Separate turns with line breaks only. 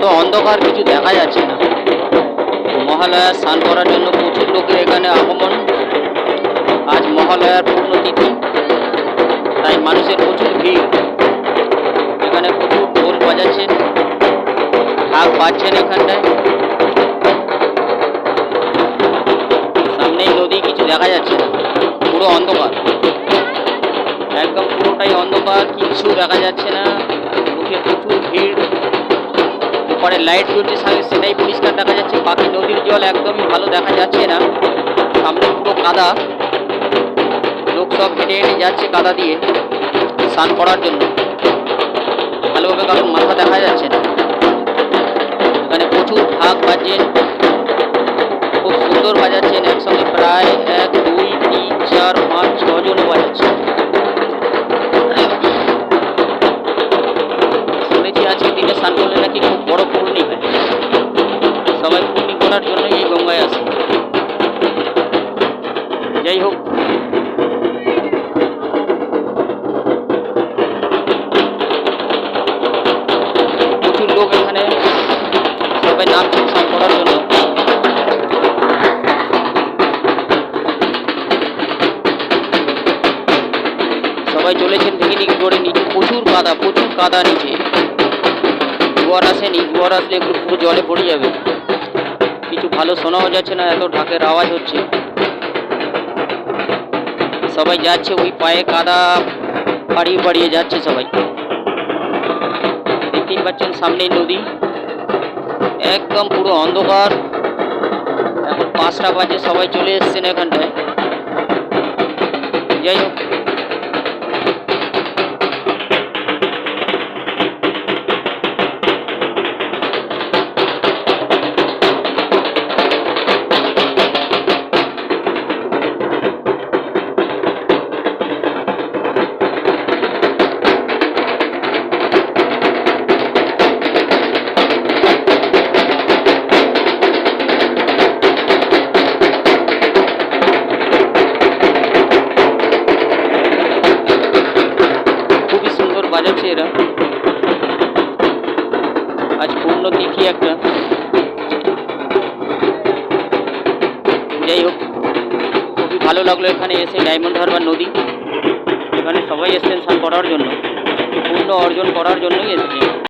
পুরো অন্ধকার, কিছু দেখা যাচ্ছে না। মহালয়া স্নান করার জন্য প্রচুর লোকের এখানে আগমন। আজ মহালয়ার পূর্ণতিথি, তাই মানুষের প্রচুর ভিড়। এখানে প্রচুর ঢোল বাজাচ্ছেন, ঢাক বাজছেন এখানটায়। সামনেই নদী, কিছু দেখা যাচ্ছে না, পুরো অন্ধকার, একদম পুরোটাই অন্ধকার, কিছু দেখা যাচ্ছে না। লোকের প্রচুর ভিড়। ওপরে লাইট জ্বলছে, সেটাই পরিষ্কার দেখা যাচ্ছে। বাকি নদীর জল একদমই ভালো দেখা যাচ্ছে না, সামনে পুরো কাদা। লোক সব হেঁটে হেঁটে যাচ্ছে কাদা দিয়ে স্নান করার জন্য। ভালোভাবে কারণ মাথা দেখা যাচ্ছে না। এখানে প্রচুর ঢাক বাজছেন, খুব সুন্দর বাজাচ্ছেন। একসঙ্গে প্রায় 1 2 3 4 5 6 জনে বাজাচ্ছে। শুনেছি আজকে দিনে স্নান করলে নাকি খুব বড় পূর্ণি হয়। সবাই পূর্ণি করার জন্য এই গঙ্গায় আসে। যাই হোক, প্রচুর লোক এখানে, সবাই নামছে স্নান করার জন্য। সবাই চলেছেন পিকনিক করে। নিচে প্রচুর কাদা, প্রচুর কাদা নিচে। জোয়ার আসেনি, জোয়ার আসলে একটু পুরো জলে পড়ে যাবে। কিছু ভালো শোনাও যাচ্ছে না, এত ঢাকের আওয়াজ হচ্ছে। সবাই যাচ্ছে, ওই পায়ে কাদা পাড়িয়ে পাড়িয়ে যাচ্ছে সবাই। দেখতেই পাচ্ছেন সামনেই নদী, একদম পুরো অন্ধকার। এখন 5টা বাজে, সবাই চলে এসছেন এখানটায়। যাই হোক, খুবই সুন্দর বাজাচ্ছে এরা। আজ পূর্ণ তিথি একটা। যাই হোক, খুবই ভালো লাগলো এখানে এসে। ডায়মন্ড হারবার নদী, এখানে সবাই এসছেন স্নান করার জন্য, পূর্ণ অর্জন করার জন্যই এসছে।